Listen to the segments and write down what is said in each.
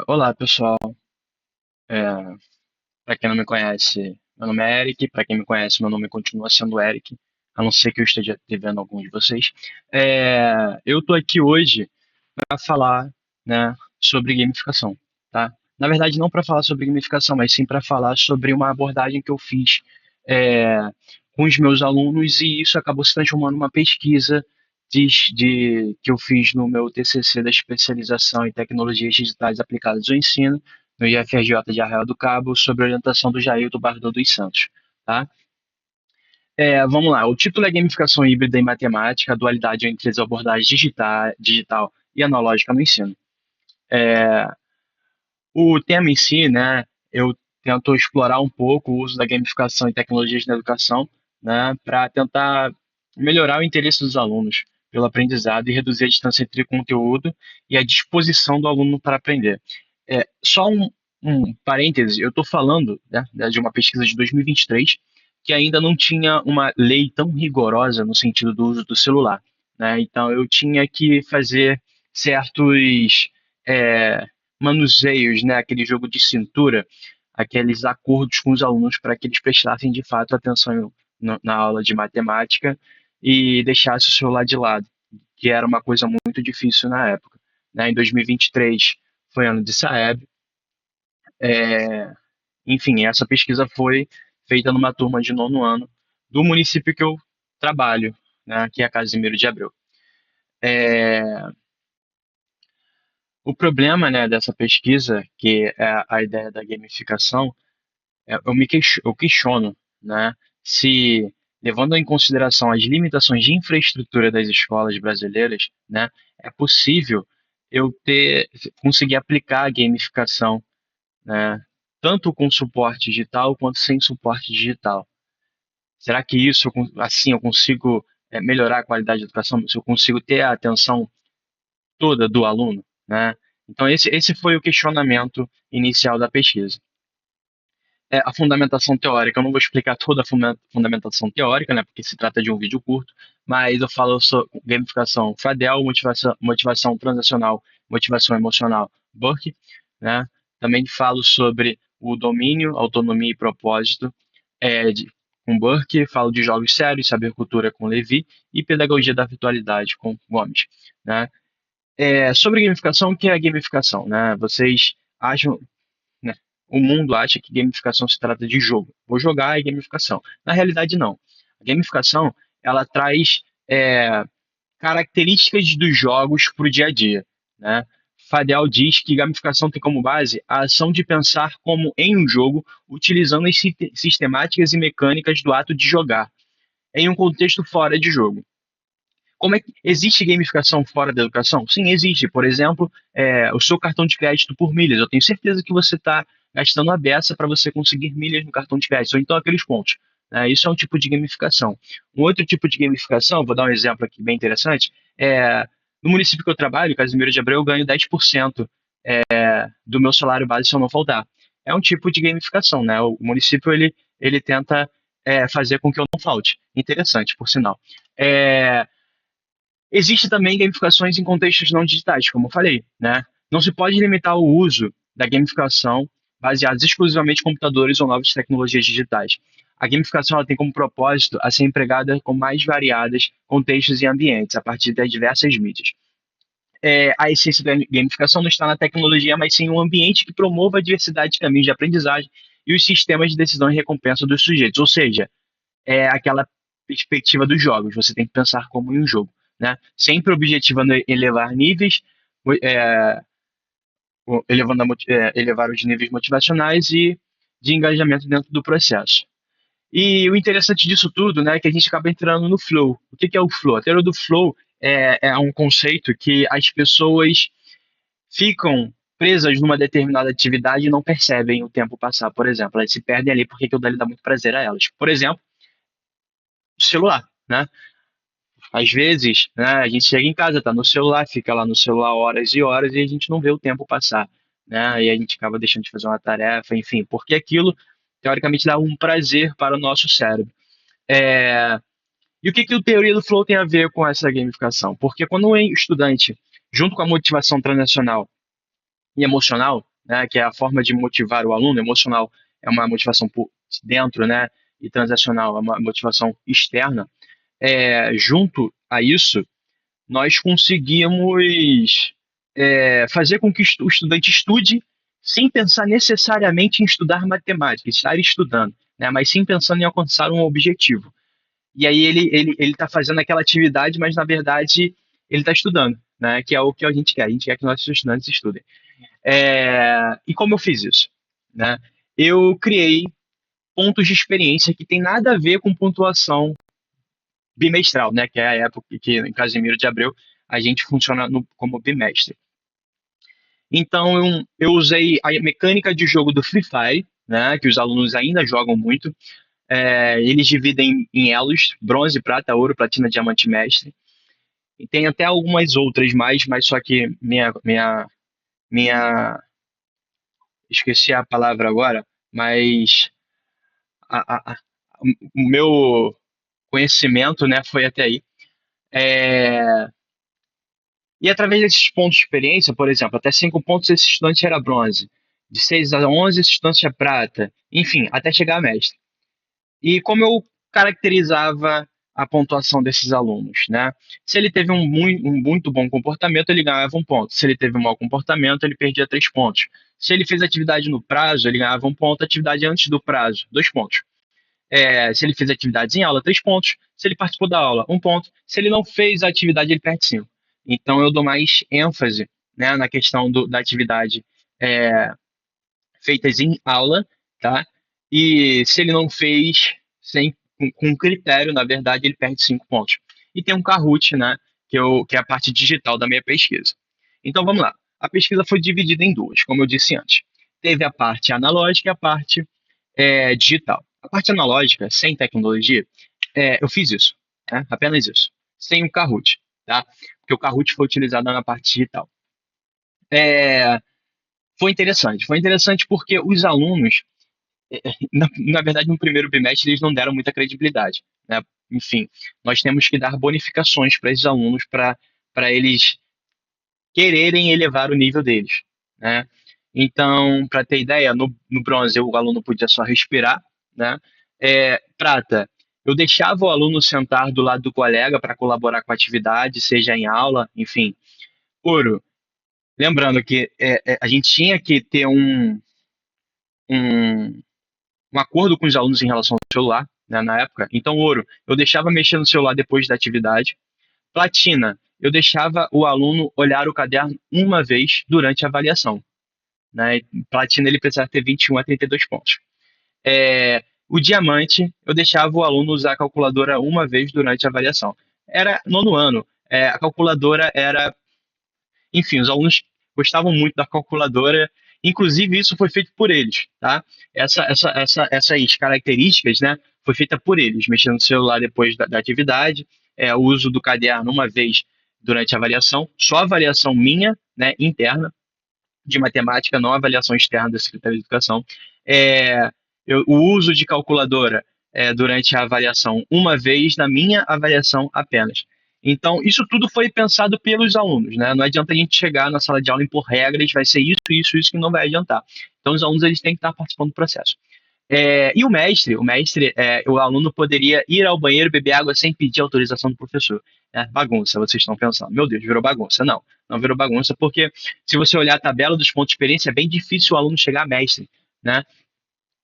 Olá, pessoal. Para quem não me conhece, meu nome é Eric. Para quem me conhece, meu nome continua sendo Eric, a não ser que eu esteja devendo algum de vocês. Eu estou aqui hoje para falar, né, sobre gamificação, tá? Na verdade, não para falar sobre gamificação, mas sim para falar sobre uma abordagem que eu fiz é, com os meus alunos e isso acabou se transformando numa pesquisa que eu fiz no meu TCC da especialização em tecnologias digitais aplicadas ao ensino, no IFRJ de Arraial do Cabo, sob a orientação do Jailton Bardot dos Santos, tá? Vamos lá, o título é Gamificação Híbrida em Matemática, a dualidade entre as abordagens digital e analógica no ensino. O tema em si, né, eu tento explorar um pouco o uso da gamificação e tecnologias na educação, né, para tentar melhorar o interesse dos alunos pelo aprendizado e reduzir a distância entre o conteúdo e a disposição do aluno para aprender. Só um parêntese, eu estou falando, né, de uma pesquisa de 2023 que ainda não tinha uma lei tão rigorosa no sentido do uso do celular, né? Então eu tinha que fazer certos é, manuseios, né, aquele jogo de cintura, aqueles acordos com os alunos para que eles prestassem de fato atenção na aula de matemática e deixassem o celular de lado, que era uma coisa muito difícil na época. Né? Em 2023 foi ano de Saeb, é, enfim, essa pesquisa foi feita numa turma de nono ano do município que eu trabalho, né, que é Casimiro de Abreu. É, o problema, né, dessa pesquisa, que é a ideia da gamificação, eu questiono, né, se, levando em consideração as limitações de infraestrutura das escolas brasileiras, né, é possível eu conseguir aplicar a gamificação, né, tanto com suporte digital quanto sem suporte digital. Será que isso, assim, eu consigo melhorar a qualidade da educação? Se eu consigo ter a atenção toda do aluno, né? Então, esse foi o questionamento inicial da pesquisa. A fundamentação teórica, eu não vou explicar toda a fundamentação teórica, né, porque se trata de um vídeo curto, mas eu falo sobre gamificação FADEL, motivação transacional, motivação emocional, Burke, né? Também falo sobre o domínio, autonomia e propósito, com Burke, falo de jogos sérios, saber cultura com Levi e pedagogia da virtualidade com Gomes, né? Sobre gamificação, o que é gamificação, né? Vocês acham, né? O mundo acha que gamificação se trata de jogo. Vou jogar é gamificação. Na realidade, não. A gamificação, ela traz características dos jogos para o dia a dia, né? Fadel diz que gamificação tem como base a ação de pensar como em um jogo, utilizando as sistemáticas e mecânicas do ato de jogar, em um contexto fora de jogo. Como é que existe gamificação fora da educação? Sim, existe. Por exemplo, o seu cartão de crédito por milhas. Eu tenho certeza que você está gastando a beça para você conseguir milhas no cartão de crédito, ou então aqueles pontos. Né? Isso é um tipo de gamificação. Um outro tipo de gamificação, vou dar um exemplo aqui bem interessante, no município que eu trabalho, Casimiro de Abreu, eu ganho 10% do meu salário base se eu não faltar. É um tipo de gamificação, né? O município, ele tenta fazer com que eu não falte. Interessante, por sinal. É, Existe também gamificações em contextos não digitais, como eu falei, né? Não se pode limitar o uso da gamificação baseados exclusivamente em computadores ou novas tecnologias digitais. A gamificação ela tem como propósito a ser empregada com mais variadas contextos e ambientes, a partir das diversas mídias. A essência da gamificação não está na tecnologia, mas sim em um ambiente que promova a diversidade de caminhos de aprendizagem e os sistemas de decisão e recompensa dos sujeitos. Ou seja, aquela perspectiva dos jogos. Você tem que pensar como em um jogo, né? Sempre objetivando elevar níveis, é, elevar os níveis motivacionais e de engajamento dentro do processo. E o interessante disso tudo, né, é que a gente acaba entrando no flow. O que é o flow? A teoria do flow é um conceito que as pessoas ficam presas numa determinada atividade e não percebem o tempo passar, por exemplo. Elas se perdem ali porque aquilo dali dá muito prazer a elas. Por exemplo, o celular, né? Às vezes, né, a gente chega em casa, tá no celular, fica lá no celular horas e horas e a gente não vê o tempo passar, né? E a gente acaba deixando de fazer uma tarefa, enfim, porque aquilo, teoricamente, dá um prazer para o nosso cérebro. É, E o que a teoria do flow tem a ver com essa gamificação? Porque quando um estudante, junto com a motivação transacional e emocional, né, que é a forma de motivar o aluno. Emocional é uma motivação por dentro, né, e transacional é uma motivação externa. Junto a isso, nós conseguimos fazer com que o estudante estude sem pensar necessariamente em estudar matemática, estar estudando, né, mas sim pensando em alcançar um objetivo. E aí ele está fazendo aquela atividade, mas na verdade ele está estudando, né, que é o que a gente quer. A gente quer que nossos estudantes estudem. E como eu fiz isso? Né? Eu criei pontos de experiência que tem nada a ver com pontuação bimestral, né? Que é a época que, em Casimiro de Abreu, a gente funciona como bimestre. Então, eu usei a mecânica de jogo do Free Fire, né? Que os alunos ainda jogam muito. Eles dividem em elos: bronze, prata, ouro, platina, diamante, mestre. E tem até algumas outras mais, mas só que minha esqueci a palavra agora, mas a, a, o meu conhecimento, né, foi até aí. É, E através desses pontos de experiência, por exemplo, até 5 pontos esse estudante era bronze, de 6 a 11 esse estudante é prata, enfim, até chegar a mestre. E como eu caracterizava a pontuação desses alunos, né? Se ele teve um muito bom comportamento, ele ganhava 1 ponto. Se ele teve um mau comportamento, ele perdia 3 pontos. Se ele fez atividade no prazo, ele ganhava 1 ponto. Atividade antes do prazo, 2 pontos. Se ele fez atividades em aula, 3 pontos. Se ele participou da aula, 1 ponto. Se ele não fez a atividade, ele perde 5. Então, eu dou mais ênfase, né, na questão da atividade é, feitas em aula, tá? E se ele não fez com critério, na verdade, ele perde 5 pontos. E tem um Kahoot, né, que é a parte digital da minha pesquisa. Então, vamos lá. A pesquisa foi dividida em duas, como eu disse antes. Teve a parte analógica e a parte digital. A parte analógica, sem tecnologia, eu fiz isso, né? Apenas isso, sem o Kahoot, tá? Porque o Kahoot foi utilizado na parte digital. É, foi interessante porque os alunos, na verdade, no primeiro bimestre, eles não deram muita credibilidade, né? Enfim, nós temos que dar bonificações para esses alunos para eles quererem elevar o nível deles, né? Então, para ter ideia, no bronze o aluno podia só respirar, né? Prata, eu deixava o aluno sentar do lado do colega para colaborar com a atividade, seja em aula, enfim. Ouro, lembrando que a gente tinha que ter um, um acordo com os alunos em relação ao celular, né, na época. Então, ouro, eu deixava mexer no celular depois da atividade. Platina, eu deixava o aluno olhar o caderno uma vez durante a avaliação, né? Platina, ele precisava ter 21 a 32 pontos. O diamante, eu deixava o aluno usar a calculadora uma vez durante a avaliação. Era nono ano. A calculadora era. Enfim, os alunos gostavam muito da calculadora. Inclusive, isso foi feito por eles, tá? Essas características, né, foi feita por eles, mexendo no celular depois da atividade, o uso do caderno uma vez durante a avaliação, só avaliação minha, né, interna, de matemática, não avaliação externa da Secretaria de Educação. É, o uso de calculadora durante a avaliação, uma vez na minha avaliação apenas. Então, isso tudo foi pensado pelos alunos, né? Não adianta a gente chegar na sala de aula e impor regras, vai ser isso que não vai adiantar. Então, os alunos eles têm que estar participando do processo. E o aluno poderia ir ao banheiro beber água sem pedir autorização do professor. Bagunça, vocês estão pensando, meu Deus, virou bagunça. Não, não virou bagunça, porque se você olhar a tabela dos pontos de experiência, é bem difícil o aluno chegar a mestre, né?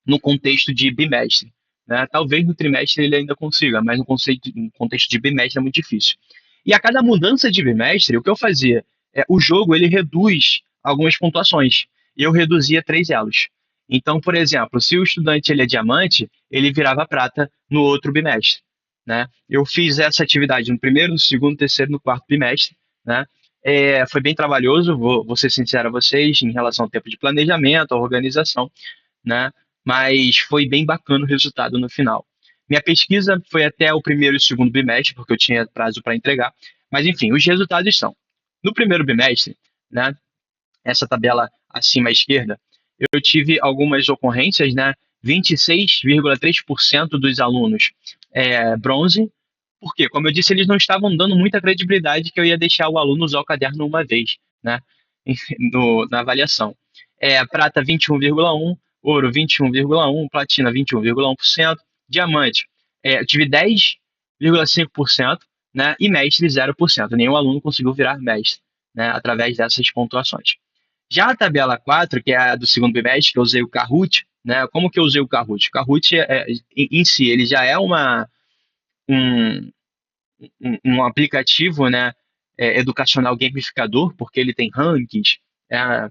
No contexto de bimestre. Né? Talvez no trimestre ele ainda consiga, mas no contexto de bimestre é muito difícil. E a cada mudança de bimestre, o que eu fazia? O jogo ele reduz algumas pontuações. E eu reduzia 3 elos. Então, por exemplo, se o estudante ele é diamante, ele virava prata no outro bimestre. Né? Eu fiz essa atividade no primeiro, no segundo, no terceiro, no quarto bimestre. Né? Foi bem trabalhoso, vou ser sincero a vocês, em relação ao tempo de planejamento, à organização, né? Mas foi bem bacana o resultado no final. Minha pesquisa foi até o primeiro e segundo bimestre, porque eu tinha prazo para entregar. Mas, enfim, os resultados são. No primeiro bimestre, né, essa tabela acima à esquerda, eu tive algumas ocorrências, né? 26,3% dos alunos bronze. Por quê? Como eu disse, eles não estavam dando muita credibilidade que eu ia deixar o aluno usar o caderno uma vez, né? na avaliação. Prata 21,1%, ouro 21,1%, platina 21,1%, diamante eu tive 10,5%, né, e mestre 0%. Nenhum aluno conseguiu virar mestre, né, através dessas pontuações. Já a tabela 4, que é a do segundo bimestre, que eu usei o Kahoot, né? Como que eu usei o Kahoot? O Kahoot, em si, ele já é um, um aplicativo, né, educacional gamificador, porque ele tem rankings,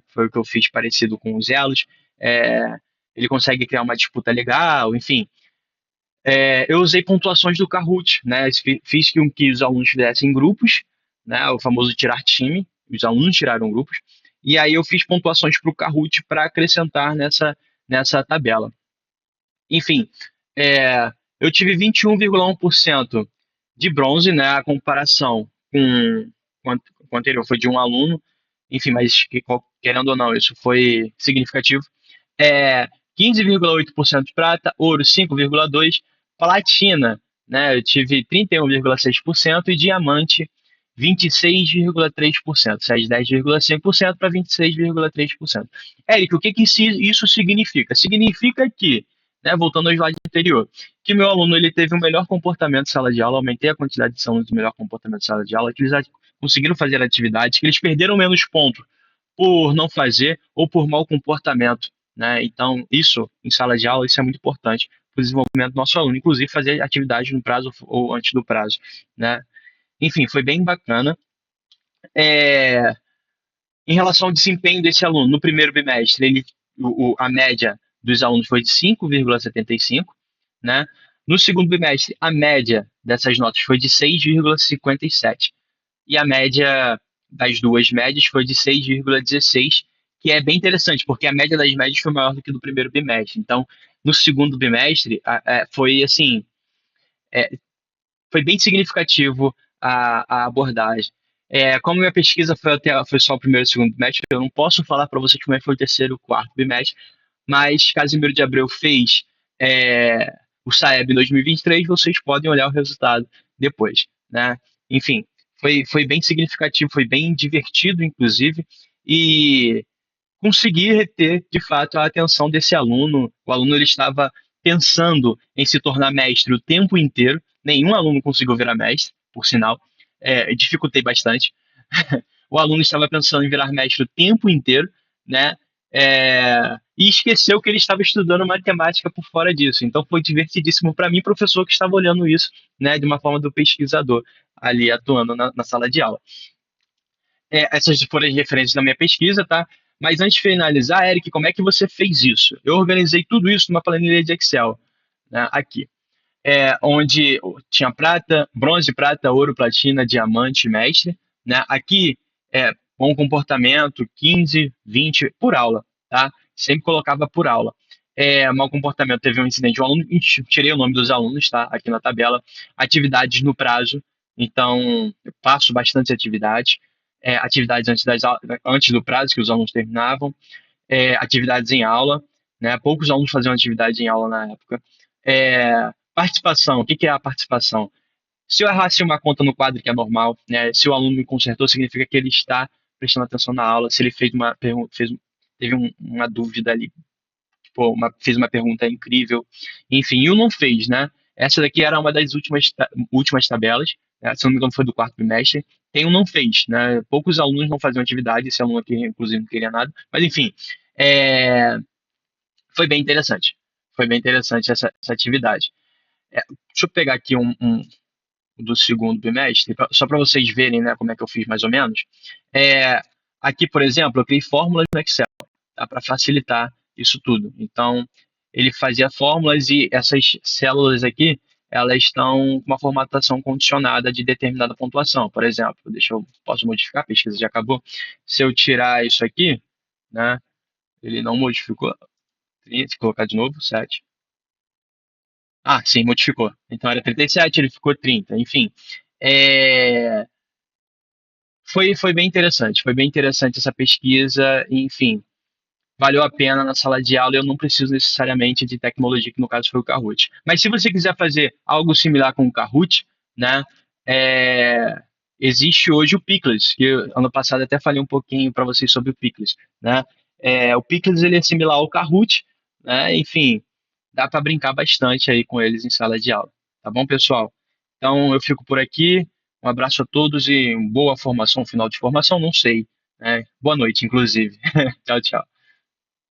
foi o que eu fiz parecido com os Elos, é, ele consegue criar uma disputa legal, enfim. Eu usei pontuações do Kahoot, né, fiz com que os alunos fizessem grupos, né, o famoso tirar time, os alunos tiraram grupos, e aí eu fiz pontuações para o Kahoot para acrescentar nessa tabela. Enfim, eu tive 21,1% de bronze, né? A comparação com o anterior foi de um aluno, enfim, mas querendo ou não, isso foi significativo. 15,8% de prata, ouro 5,2%, platina, né? Eu tive 31,6% e diamante 26,3%, sai de 10,5% para 26,3%. Érico, o que que isso significa? Significa que, né, voltando ao slide anterior, que meu aluno ele teve um melhor comportamento em sala de aula, aumentei a quantidade de alunos de melhor comportamento em sala de aula, que eles conseguiram fazer atividades, que eles perderam menos pontos por não fazer ou por mau comportamento, né? Então, isso em sala de aula, isso é muito importante para o desenvolvimento do nosso aluno, inclusive fazer atividade no prazo ou antes do prazo, né? Enfim, foi bem bacana. É, Em relação ao desempenho desse aluno, no primeiro bimestre, a média dos alunos foi de 5,75, né? No segundo bimestre, a média dessas notas foi de 6,57 e a média das duas médias foi de 6,16, que é bem interessante, porque a média das médias foi maior do que do primeiro bimestre. Então, no segundo bimestre, foi assim, é, foi bem significativo a abordagem. Como minha pesquisa foi só o primeiro e o segundo bimestre, eu não posso falar para vocês como é que foi o terceiro e o quarto bimestre, mas Casimiro de Abreu fez o SAEB em 2023, vocês podem olhar o resultado depois, né? Enfim, foi bem significativo, foi bem divertido, inclusive, e conseguir reter, de fato, a atenção desse aluno. O aluno ele estava pensando em se tornar mestre o tempo inteiro. Nenhum aluno conseguiu virar mestre, por sinal. Dificultei bastante. O aluno estava pensando em virar mestre o tempo inteiro, né? E esqueceu que ele estava estudando matemática por fora disso. Então foi divertidíssimo para mim, professor, que estava olhando isso, né, de uma forma do pesquisador ali atuando na sala de aula. Essas foram as referências da minha pesquisa, tá? Mas antes de finalizar, Eric, como é que você fez isso? Eu organizei tudo isso numa planilha de Excel, né, aqui, onde tinha prata, bronze, prata, ouro, platina, diamante, mestre, né? Aqui bom comportamento, 15, 20 por aula, tá? Sempre colocava por aula. Mau comportamento, teve um incidente de um aluno, tirei o nome dos alunos, tá? Aqui na tabela. Atividades no prazo, então eu passo bastante atividades. Atividades antes do prazo, que os alunos terminavam. Atividades em aula, né? Poucos alunos faziam atividade em aula na época. Participação, o que que é a participação? Se eu errasse uma conta no quadro, que é normal, né? Se o aluno me consertou, significa que ele está prestando atenção na aula. Se ele fez uma pergunta, teve uma dúvida ali, tipo, fez uma pergunta incrível, enfim, e o não fez, né? Essa daqui era uma das últimas tabelas, né? Se não me engano foi do quarto bimestre. Tem um não fez, né? Poucos alunos não faziam atividade, esse aluno aqui, inclusive, não queria nada, mas enfim, é, foi bem interessante. Foi bem interessante essa atividade. Deixa eu pegar aqui do segundo bimestre, só para vocês verem, né, como é que eu fiz mais ou menos. É, Aqui, por exemplo, eu criei fórmulas no Excel, tá, para facilitar isso tudo. Então, ele fazia fórmulas e essas células aqui, elas estão com uma formatação condicionada de determinada pontuação. Por exemplo, posso modificar, a pesquisa já acabou. Se eu tirar isso aqui, né, ele não modificou. Se colocar de novo, 7. Ah, sim, modificou. Então era 37, ele ficou 30. Enfim, é, foi bem interessante. Foi bem interessante essa pesquisa. Enfim, valeu a pena na sala de aula. Eu não preciso necessariamente de tecnologia, que no caso foi o Kahoot. Mas se você quiser fazer algo similar com o Kahoot, né? é, existe hoje o Picles, que ano passado até falei um pouquinho para vocês sobre o Picles, né? O Picles ele é similar ao Kahoot, né? Enfim, dá para brincar bastante aí com eles em sala de aula, tá bom, pessoal? Então eu fico por aqui. Um abraço a todos e boa formação, final de formação, não sei, né? Boa noite, inclusive. Tchau, tchau.